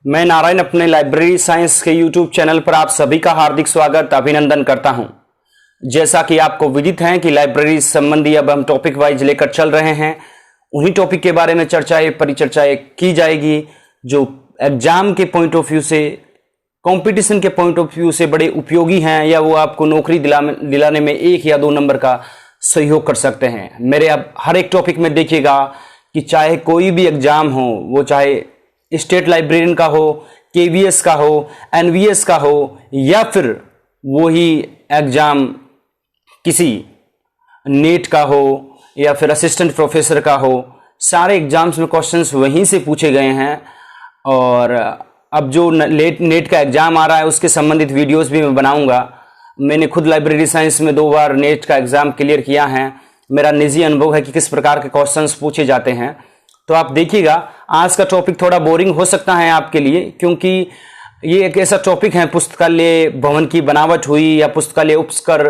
मैं नारायण अपने library science के यूट्यूब चैनल पर आप सभी का हार्दिक स्वागत अभिनंदन करता हूं। जैसा कि आपको विदित है कि लाइब्रेरी संबंधी अब हम टॉपिक वाइज लेकर चल रहे हैं, उन्हीं टॉपिक के बारे में परिचर्चाएं की जाएगी जो एग्जाम के पॉइंट ऑफ व्यू से, कंपटीशन के पॉइंट ऑफ व्यू से बड़े उपयोगी हैं या वो आपको नौकरी दिलाने में 1 या 2 नंबर का सहयोग कर सकते हैं। मेरे अब हर एक टॉपिक में देखिएगा कि चाहे कोई भी एग्जाम हो, वो चाहे स्टेट लाइब्रेरियन का हो, केवीएस का हो, एनवीएस का हो, या फिर वही एग्जाम किसी नेट का हो या फिर असिस्टेंट प्रोफेसर का हो, सारे एग्जाम्स में क्वेश्चंस वहीं से पूछे गए हैं। और अब जो नेट का एग्जाम आ रहा है उसके संबंधित वीडियोस भी मैं बनाऊंगा। मैंने खुद लाइब्रेरी साइंस में 2 बार नेट का एग्जाम क्लियर किया है, मेरा निजी अनुभव है कि किस प्रकार के क्वेश्चंस पूछे जाते हैं। तो आप देखिएगा, आज का टॉपिक थोड़ा बोरिंग हो सकता है आपके लिए, क्योंकि ये एक ऐसा टॉपिक है, पुस्तकालय भवन की बनावट हुई या पुस्तकालय उपस्कर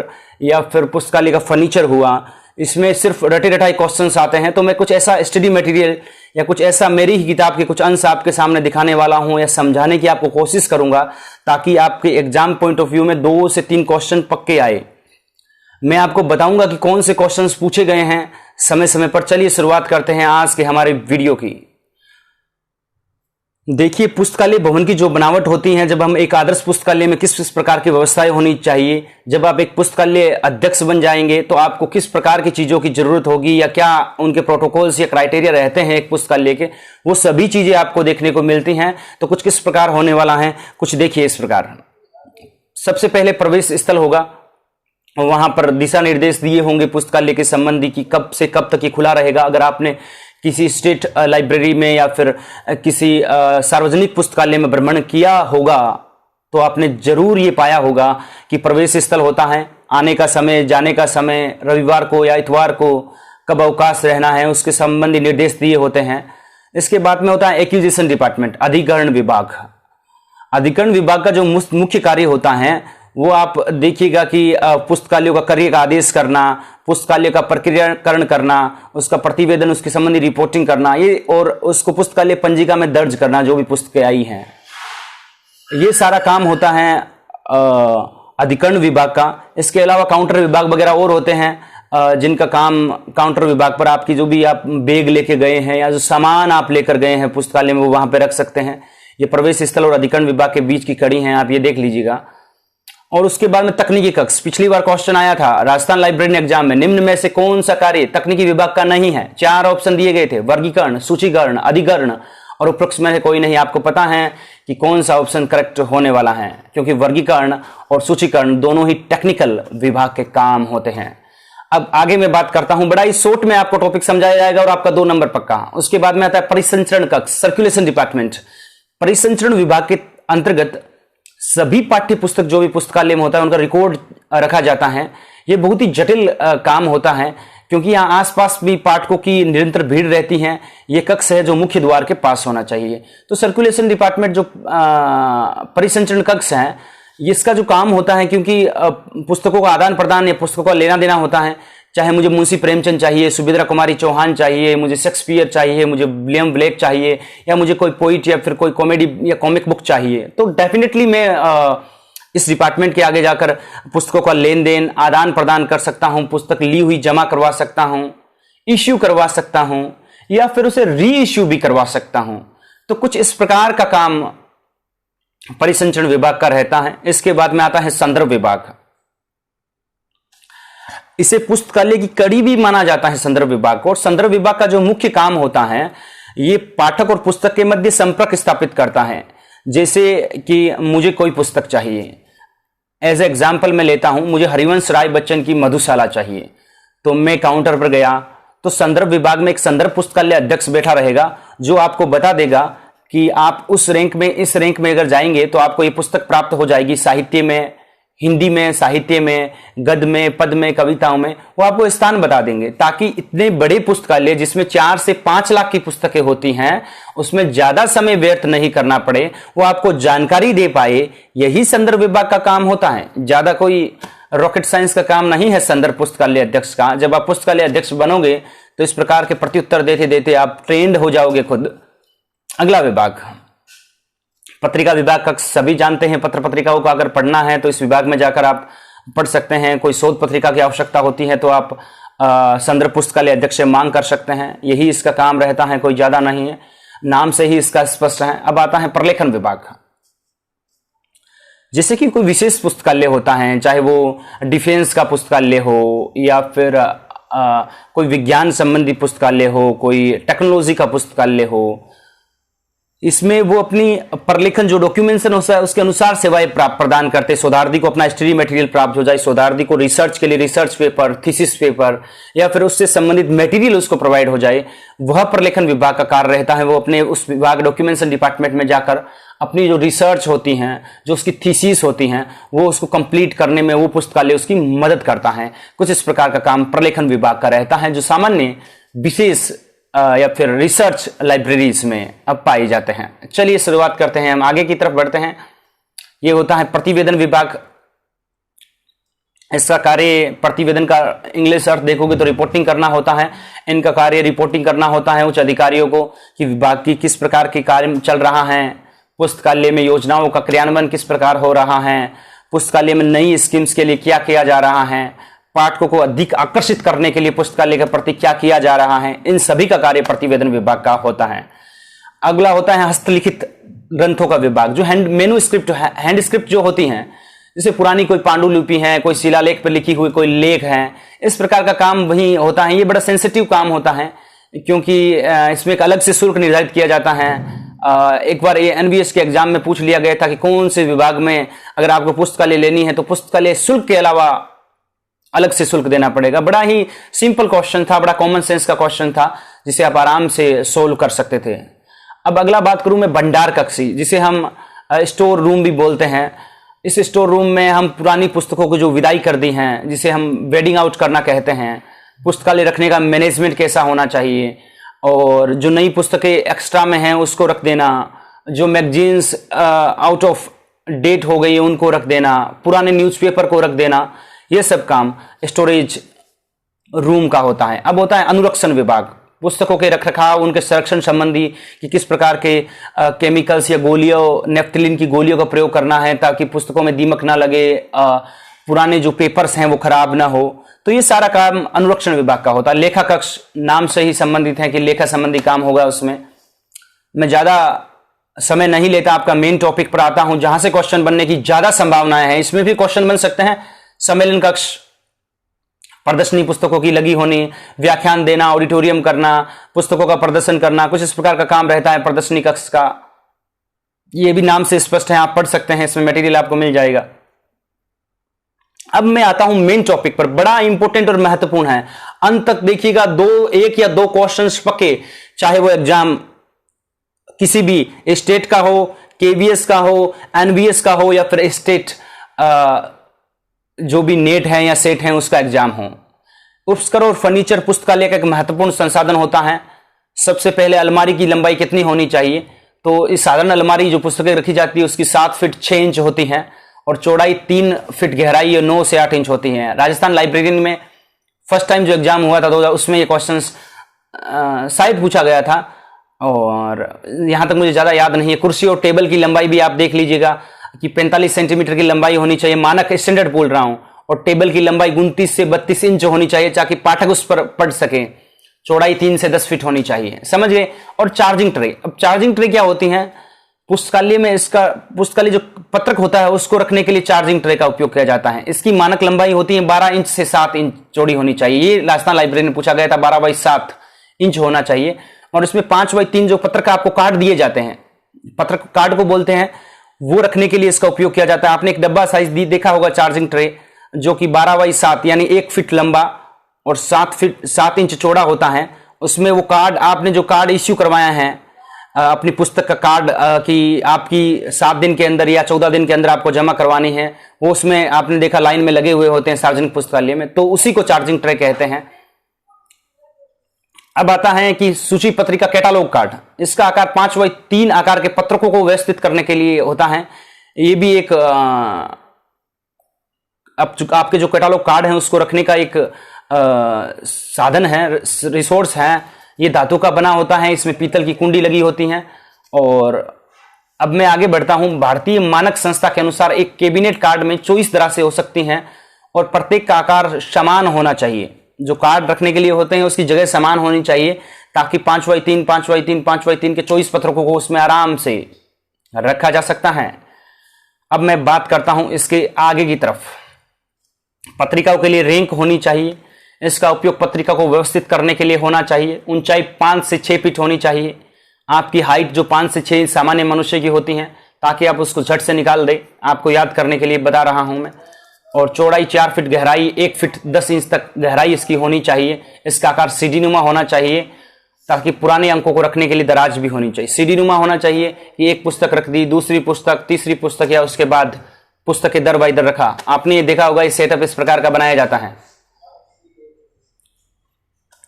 या फिर पुस्तकालय का फर्नीचर हुआ, इसमें सिर्फ रटे रटाई क्वेश्चंस आते हैं। तो मैं कुछ ऐसा स्टडी मटेरियल या कुछ ऐसा मेरी ही किताब के कुछ अंश आपके सामने दिखाने वाला हूं या समझाने की आपको कोशिश करूंगा, ताकि आपके एग्जाम पॉइंट ऑफ व्यू में 2 से 3 क्वेश्चन पक्के आए। मैं आपको बताऊंगा कि कौन से क्वेश्चंस पूछे गए हैं समय समय पर। चलिए शुरुआत करते हैं आज के हमारे वीडियो की। देखिए, पुस्तकालय भवन की जो बनावट होती है, जब हम एक आदर्श पुस्तकालय में किस किस प्रकार की व्यवस्थाएं होनी चाहिए, जब आप एक पुस्तकालय अध्यक्ष बन जाएंगे तो आपको किस प्रकार की चीजों की जरूरत होगी या क्या उनके प्रोटोकॉल्स या क्राइटेरिया रहते हैं एक पुस्तकालय के, वो सभी चीजें आपको देखने को मिलती हैं। तो कुछ किस प्रकार होने वाला है, कुछ देखिए इस प्रकार। सबसे पहले प्रवेश स्थल होगा, वहां पर दिशा निर्देश दिए होंगे पुस्तकालय के संबंधी कि कब से कब तक ये खुला रहेगा। अगर आपने किसी स्टेट लाइब्रेरी में या फिर किसी सार्वजनिक पुस्तकालय में भ्रमण किया होगा तो आपने जरूर ये पाया होगा कि प्रवेश स्थल होता है, आने का समय, जाने का समय, रविवार को या इतवार को कब अवकाश रहना है, उसके संबंधी निर्देश दिए होते हैं। इसके बाद में होता है एक्विजिशन डिपार्टमेंट, अधिग्रहण विभाग। अधिग्रहण विभाग का जो मुख्य कार्य होता है वो आप देखिएगा कि पुस्तकालयों का क्रय का आदेश करना, पुस्तकालय का प्रक्रियाकरण करना, उसका प्रतिवेदन, उसके संबंधी रिपोर्टिंग करना, ये और उसको पुस्तकालय पंजिका में दर्ज करना जो भी पुस्तकें आई हैं, ये सारा काम होता है अधिग्रहण विभाग का। इसके अलावा काउंटर विभाग वगैरह और होते हैं जिनका काम काउंटर विभाग पर आपकी जो भी आप बैग लेके गए हैं या जो सामान आप लेकर गए हैं पुस्तकालय में, वो वहां पर रख सकते हैं। ये प्रवेश स्थल और अधिग्रहण विभाग के बीच की कड़ी है, आप ये देख लीजिएगा। और उसके बाद में तकनीकी कक्ष, पिछली बार क्वेश्चन आया था राजस्थान लाइब्रेरी एग्जाम में, निम्न में से कौन सा कार्य तकनीकी विभाग का नहीं है। 4 ऑप्शन दिए गए थे, वर्गीकरण, सूचीकरण, अधिग्रहण और उपरोक्त में से कोई नहीं। आपको पता है कि कौन सा ऑप्शन करेक्ट होने वाला है, क्योंकि वर्गीकरण और सूचीकरण दोनों ही टेक्निकल विभाग के काम होते हैं। अब आगे मैं बात करता हूं, बड़ा ही शॉर्ट में आपको टॉपिक समझाया जाएगा और आपका 2 नंबर पक्का। उसके बाद में आता है परिसंचरण कक्ष, सर्कुलेशन डिपार्टमेंट। परिसंचरण विभाग के अंतर्गत सभी पाठ्य पुस्तक जो भी पुस्तकालय में होता है उनका रिकॉर्ड रखा जाता है। यह बहुत ही जटिल काम होता है, क्योंकि यहाँ आसपास भी पाठकों की निरंतर भीड़ रहती है। यह कक्ष है जो मुख्य द्वार के पास होना चाहिए। तो सर्कुलेशन डिपार्टमेंट जो परिसंचरण कक्ष है, इसका जो काम होता है, क्योंकि पुस्तकों का आदान प्रदान या पुस्तकों का लेना देना होता है, चाहे मुझे मुंशी प्रेमचंद चाहिए, सुभद्रा कुमारी चौहान चाहिए, मुझे शेक्सपियर चाहिए, मुझे विलियम ब्लेक चाहिए, या मुझे कोई पोइट या फिर कोई कॉमेडी या कॉमिक बुक चाहिए, तो डेफिनेटली मैं इस डिपार्टमेंट के आगे जाकर पुस्तकों का लेन देन, आदान प्रदान कर सकता हूं, पुस्तक ली हुई जमा करवा सकता हूं, इश्यू करवा सकता हूं या फिर उसे री इश्यू भी करवा सकता हूं। तो कुछ इस प्रकार का काम परिसंचरण विभाग का रहता है। इसके बाद में आता है संदर्भ विभाग। इसे पुस्तकालय की कड़ी भी माना जाता है संदर्भ विभाग को। और संदर्भ विभाग का जो मुख्य काम होता है, ये पाठक और पुस्तक के मध्य संपर्क स्थापित करता है। जैसे कि मुझे कोई पुस्तक चाहिए, एज एग्जाम्पल मैं लेता हूं, मुझे हरिवंश राय बच्चन की मधुशाला चाहिए, तो मैं काउंटर पर गया तो संदर्भ विभाग में एक संदर्भ पुस्तकालय अध्यक्ष बैठा रहेगा जो आपको बता देगा कि आप उस रैंक में, इस रैंक में अगर जाएंगे तो आपको ये पुस्तक प्राप्त हो जाएगी। साहित्य में, हिंदी में, साहित्य में, गद्य में, पद में, कविताओं में, वो आपको स्थान बता देंगे, ताकि इतने बड़े पुस्तकालय जिसमें 4 से 5 लाख की पुस्तकें होती हैं, उसमें ज्यादा समय व्यर्थ नहीं करना पड़े, वो आपको जानकारी दे पाए। यही संदर्भ विभाग का काम होता है। ज्यादा कोई रॉकेट साइंस का काम नहीं है संदर्भ पुस्तकालय अध्यक्ष का। जब आप पुस्तकालय अध्यक्ष बनोगे तो इस प्रकार के प्रत्युत्तर देते देते आप ट्रेंड हो जाओगे खुद। अगला विभाग पत्रिका विभाग कक्ष सभी जानते हैं, पत्र पत्रिकाओं को अगर पढ़ना है तो इस विभाग में जाकर आप पढ़ सकते हैं। कोई शोध पत्रिका की आवश्यकता होती है तो आप संदर्भ पुस्तकालय अध्यक्ष से मांग कर सकते हैं। यही इसका काम रहता है, कोई ज्यादा नहीं है, नाम से ही इसका स्पष्ट है। अब आता है प्रलेखन विभाग। जैसे कि कोई विशेष पुस्तकालय होता है, चाहे वो डिफेंस का पुस्तकालय हो या फिर कोई विज्ञान संबंधी पुस्तकालय हो, कोई टेक्नोलॉजी का पुस्तकालय हो, इसमें वो अपनी प्रलेखन जो डॉक्यूमेंटेशन होता है उसके अनुसार सेवाएं प्रदान करते हैं। शोधार्थी को अपना स्टडी मटेरियल प्राप्त हो जाए, शोधार्थी को रिसर्च के लिए रिसर्च पेपर, थीसिस पेपर या फिर उससे संबंधित मटेरियल उसको प्रोवाइड हो जाए, वह प्रलेखन विभाग का कार्य रहता है। वो अपने उस विभाग डॉक्यूमेंटेशन डिपार्टमेंट में जाकर अपनी जो रिसर्च होती हैं, जो उसकी थीसिस होती हैं, वो उसको कंप्लीट करने में वो पुस्तकालय उसकी मदद करता है। कुछ इस प्रकार का काम प्रलेखन विभाग का रहता है, जो सामान्य विशेष या फिर रिसर्च लाइब्रेरीज में अब पाए जाते हैं। चलिए शुरुआत करते हैं, हम आगे की तरफ बढ़ते हैं। ये होता है प्रतिवेदन विभाग। इसका कार्य, प्रतिवेदन का इंग्लिश अर्थ देखोगे तो रिपोर्टिंग करना होता है। इनका कार्य रिपोर्टिंग करना होता है उच्च अधिकारियों को कि विभाग की किस प्रकार के कार्य चल रहा है, पुस्तकालय में योजनाओं का क्रियान्वयन किस प्रकार हो रहा है, पुस्तकालय में नई स्कीम्स के लिए क्या किया जा रहा है, पाठकों को अधिक आकर्षित करने के लिए पुस्तकालय के प्रति क्या किया जा रहा है। इन सभी का कार्य प्रतिवेदन विभाग का होता है। अगला होता है हस्तलिखित ग्रंथों का विभाग, जो मेनू स्क्रिप्ट, हैंड स्क्रिप्ट जो होती हैं, जैसे पुरानी कोई पांडुलिपि है, कोई शिलालेख पर लिखी हुई कोई लेख है, इस प्रकार का काम वही होता है। ये बड़ा सेंसिटिव काम होता है क्योंकि इसमें एक अलग से शुल्क निर्धारित किया जाता है। एक बार ये एनबीएस के एग्जाम में पूछ लिया गया था कि कौन से विभाग में अगर आपको पुस्तकालय लेनी है तो पुस्तकालय शुल्क के अलावा अलग से शुल्क देना पड़ेगा। बड़ा ही सिंपल क्वेश्चन था, बड़ा कॉमन सेंस का क्वेश्चन था, जिसे आप आराम से सोल्व कर सकते थे। अब अगला बात करूं मैं भंडार कक्षी, जिसे हम स्टोर रूम भी बोलते हैं। इस स्टोर रूम में हम पुरानी पुस्तकों को जो विदाई कर दी हैं, जिसे हम वेडिंग आउट करना कहते हैं, पुस्तकालय रखने का मैनेजमेंट कैसा होना चाहिए, और जो नई पुस्तकें एक्स्ट्रा में हैं उसको रख देना, जो मैगजीन्स आउट ऑफ डेट हो गई है उनको रख देना, पुराने न्यूज़पेपर को रख देना, ये सब काम स्टोरेज रूम का होता है। अब होता है अनुरक्षण विभाग। पुस्तकों के रखरखाव, उनके संरक्षण संबंधी कि किस प्रकार के केमिकल्स या गोलियों, नेफ्थलीन की गोलियों का प्रयोग करना है ताकि पुस्तकों में दीमक ना लगे, पुराने जो पेपर्स हैं वो खराब ना हो, तो ये सारा काम अनुरक्षण विभाग का होता है। लेखा कक्ष नाम से ही संबंधित है कि लेखा संबंधी काम होगा उसमें। मैं ज्यादा समय नहीं लेता, आपका मेन टॉपिक पर आता हूं जहां से क्वेश्चन बनने की ज्यादा संभावनाएं हैं। इसमें भी क्वेश्चन बन सकते हैं। सम्मेलन कक्ष, प्रदर्शनी पुस्तकों की लगी होनी, व्याख्यान देना, ऑडिटोरियम करना, पुस्तकों का प्रदर्शन करना, कुछ इस प्रकार का काम रहता है प्रदर्शनी कक्ष का। ये भी नाम से स्पष्ट है, आप पढ़ सकते हैं, इसमें मटेरियल आपको मिल जाएगा। अब मैं आता हूं मेन टॉपिक पर, बड़ा इंपॉर्टेंट और महत्वपूर्ण है। अंत तक देखिएगा, एक या दो क्वेश्चंस पक्के, चाहे वो एग्जाम किसी भी स्टेट का हो, केवीएस का हो, एनबीएस का हो या फिर स्टेट जो भी नेट है या सेट है उसका एग्जाम हो। उपस्कर और फर्नीचर पुस्तकालय का एक महत्वपूर्ण संसाधन होता है। सबसे पहले अलमारी की लंबाई कितनी होनी चाहिए, तो इस साधारण अलमारी जो पुस्तकें रखी जाती है उसकी 7 फीट 6 इंच होती है और चौड़ाई 3 फीट, गहराई 9 से 8 इंच होती है। राजस्थान लाइब्रेरी में फर्स्ट टाइम जो एग्जाम हुआ था उसमें ये क्वेश्चन शायद पूछा गया था, और यहां तक मुझे ज्यादा याद नहीं है। कुर्सी और टेबल की लंबाई भी आप देख लीजिएगा कि 45 सेंटीमीटर की लंबाई होनी चाहिए, मानक स्टैंडर्ड बोल रहा हूं, और टेबल की लंबाई 29 से 32 इंच होनी चाहिए ताकि पाठक उस पर पढ़ सके। चौड़ाई 3 से 10 फीट होनी चाहिए, समझ गए। और चार्जिंग ट्रे, अब चार्जिंग ट्रे क्या होती हैं पुस्तकालय में, इसका पुस्तकालय जो पत्रक होता है उसको रखने के लिए चार्जिंग ट्रे का उपयोग किया जाता है। इसकी मानक लंबाई होती है 12 इंच से 7 इंच चौड़ी होनी चाहिए। ये राजस्थान लाइब्रेरी में पूछा गया था, 12 बाई 7 इंच होना चाहिए। और इसमें 5 बाई 3 जो पत्रक आपको कार्ड दिए जाते हैं, पत्रक कार्ड को बोलते हैं, वो रखने के लिए इसका उपयोग किया जाता है। आपने एक डब्बा साइज देखा होगा चार्जिंग ट्रे, जो कि 12 बाई 7 यानी 1 फीट लंबा और 7 इंच चौड़ा होता है। उसमें वो कार्ड, आपने जो कार्ड इश्यू करवाया है अपनी पुस्तक का कार्ड कि आपकी 7 दिन के अंदर या 14 दिन के अंदर आपको जमा करवानी है, वो उसमें आपने देखा लाइन में लगे हुए होते हैं सार्वजनिक पुस्तकालय में, तो उसी को चार्जिंग ट्रे कहते हैं। अब आता है कि सूची पत्रिका कैटालॉग कार्ड, इसका आकार 5 बाई 3 आकार के पत्रकों को व्यवस्थित करने के लिए होता है। ये भी एक आपके जो कैटालॉग कार्ड है उसको रखने का एक साधन है, रिसोर्स है। ये धातु का बना होता है, इसमें पीतल की कुंडी लगी होती है और अब मैं आगे बढ़ता हूं। भारतीय मानक संस्था के अनुसार एक कैबिनेट कार्ड में 24 तरह से हो सकती हैं और प्रत्येक का आकार समान होना चाहिए। जो कार्ड रखने के लिए होते हैं उसकी जगह समान होनी चाहिए, ताकि 5x3, 5x3, 5x3 के 24 पत्रों को उसमें आराम से रखा जा सकता है। अब मैं बात करता हूं इसके आगे की तरफ। पत्रिकाओं के लिए रैंक होनी चाहिए। इसका उपयोग पत्रिका को व्यवस्थित करने के लिए होना चाहिए। ऊंचाई 5 से 6 फीट होनी चाहिए। आपकी हाइट जो 5 से 6 सामान्य मनुष्य की होती है, ताकि आप उसको झट से निकाल दें। आपको याद करने के लिए बता रहा हूं मैं। और चौड़ाई 4 फीट, गहराई 1 फीट 10 इंच तक गहराई इसकी होनी चाहिए। इसका आकार सीढ़ी नुमा होना चाहिए, ताकि पुराने अंकों को रखने के लिए दराज भी होनी चाहिए। सीढ़ी नुमा होना चाहिए कि एक पुस्तक रख दी, दूसरी पुस्तक, तीसरी पुस्तक, या उसके बाद पुस्तक दर बाई दर रखा। आपने ये देखा होगा, इस सेटअप इस प्रकार का बनाया जाता है।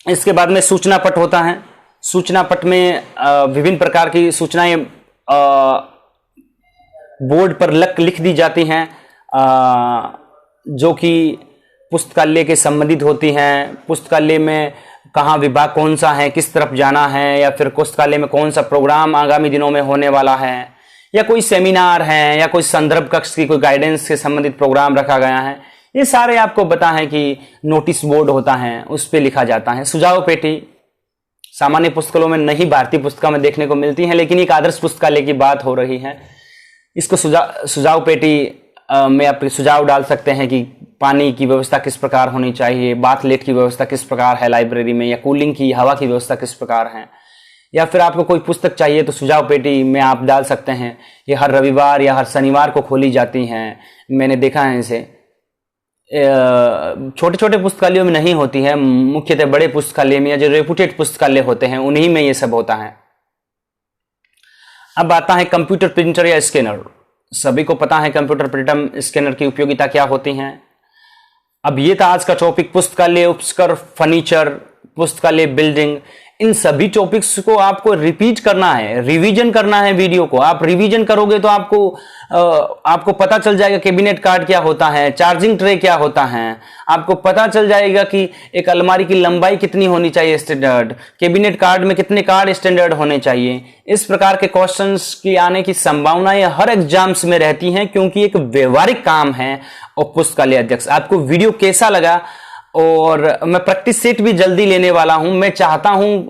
इसके बाद में सूचना पट होता है। सूचना पट में विभिन्न प्रकार की सूचनाएं बोर्ड पर लिख दी जाती हैं, जो कि पुस्तकालय के संबंधित होती हैं। पुस्तकालय में कहाँ विभाग कौन सा है, किस तरफ जाना है, या फिर पुस्तकालय में कौन सा प्रोग्राम आगामी दिनों में होने वाला है, या कोई सेमिनार है, या कोई संदर्भ कक्ष की कोई गाइडेंस से संबंधित प्रोग्राम रखा गया है। ये सारे आपको पता है कि नोटिस बोर्ड होता है, उस पर लिखा जाता है। सुझाव पेटी सामान्य पुस्तकों में नहीं, भारतीय पुस्तकों में देखने को मिलती है, लेकिन एक आदर्श पुस्तकालय की बात हो रही है। इसको सुझाव पेटी में आप सुझाव डाल सकते हैं कि पानी की व्यवस्था किस प्रकार होनी चाहिए, बाथलेट की व्यवस्था किस प्रकार है लाइब्रेरी में, या कूलिंग की हवा की व्यवस्था किस प्रकार है। या फिर आपको कोई पुस्तक चाहिए तो सुझाव पेटी में आप डाल सकते हैं। ये हर रविवार या हर शनिवार को खोली जाती हैं, मैंने देखा है इसे। छोटे छोटे पुस्तकालयों में नहीं होती है, मुख्यतः बड़े पुस्तकालय में या जो रेपुटेड पुस्तकालय होते हैं उन्हीं में ये सब होता है। अब आता है कंप्यूटर प्रिंटर या स्कैनर। सभी को पता है कंप्यूटर प्रिंटर स्कैनर की उपयोगिता क्या होती है। अब ये था आज का टॉपिक, पुस्तकालय उपस्कर, फर्नीचर, पुस्तकालय बिल्डिंग। इन सभी टॉपिक्स को आपको रिपीट करना है, रिवीजन करना है वीडियो को। आप रिवीजन करोगे तो आपको पता चल जाएगा कैबिनेट कार्ड क्या होता है, चार्जिंग ट्रे क्या होता है। आपको पता चल जाएगा कि एक अलमारी की लंबाई कितनी होनी चाहिए स्टैंडर्ड, कैबिनेट कार्ड में कितने कार्ड स्टैंडर्ड होने चाहिए। इस प्रकार के क्वेश्चंस की आने की संभावनाएं हर एग्जाम्स में रहती हैं, क्योंकि एक व्यवहारिक काम है। और पुस्तकालय अध्यक्ष, आपको वीडियो कैसा लगा? और मैं प्रैक्टिस सेट भी जल्दी लेने वाला हूं। मैं चाहता हूं,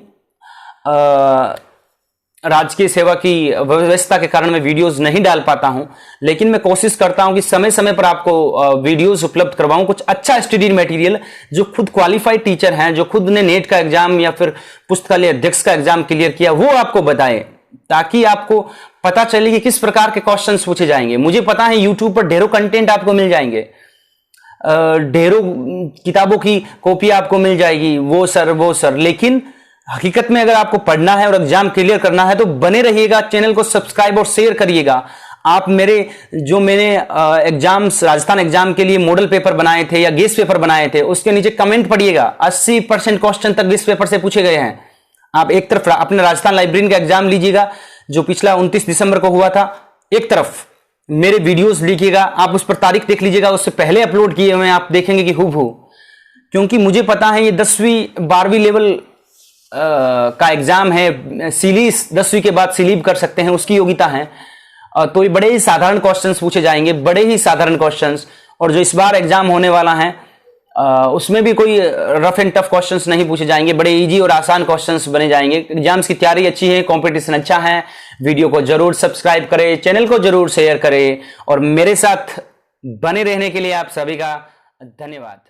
राजकीय सेवा की व्यवस्था के कारण मैं वीडियोस नहीं डाल पाता हूं, लेकिन मैं कोशिश करता हूं कि समय समय पर आपको वीडियोस उपलब्ध करवाऊं, कुछ अच्छा स्टडी मटेरियल। जो खुद क्वालिफाइड टीचर हैं, जो खुद ने नेट का एग्जाम या फिर पुस्तकालय अध्यक्ष का एग्जाम क्लियर किया, वो आपको बताएं, ताकि आपको पता चले कि किस प्रकार के क्वेश्चंस पूछे जाएंगे। मुझे पता है यूट्यूब पर ढेरों कंटेंट आपको मिल जाएंगे, ढेरों किताबों की कॉपी आपको मिल जाएगी, वो सर, लेकिन हकीकत में अगर आपको पढ़ना है और एग्जाम क्लियर करना है तो बने रहिएगा, चैनल को सब्सक्राइब और शेयर करिएगा। आप मैंने एग्जाम्स, राजस्थान एग्जाम के लिए मॉडल पेपर बनाए थे या गेस्ट पेपर बनाए थे, उसके नीचे कमेंट पढ़िएगा। 80% क्वेश्चन तक गेस्ट पेपर से पूछे गए हैं। आप एक तरफ अपने राजस्थान लाइब्रेरी का एग्जाम लीजिएगा, जो पिछला 29 दिसंबर को हुआ था, एक तरफ मेरे वीडियोस लिखिएगा, आप उस पर तारीख देख लीजिएगा, उससे पहले अपलोड किए हुए आप देखेंगे कि हूबहू। क्योंकि मुझे पता है ये 10वीं 12वीं लेवल का एग्जाम है, सीली 10वीं के बाद सीलीब कर सकते हैं, उसकी योग्यता है। तो ये बड़े ही साधारण क्वेश्चंस पूछे जाएंगे, बड़े ही साधारण क्वेश्चंस। और जो इस बार एग्जाम होने वाला है उसमें भी कोई रफ एंड टफ क्वेश्चंस नहीं पूछे जाएंगे, बड़े इजी और आसान क्वेश्चंस बने जाएंगे। एग्जाम्स की तैयारी अच्छी है, कंपटीशन अच्छा है। वीडियो को जरूर सब्सक्राइब करें, चैनल को जरूर शेयर करें, और मेरे साथ बने रहने के लिए आप सभी का धन्यवाद।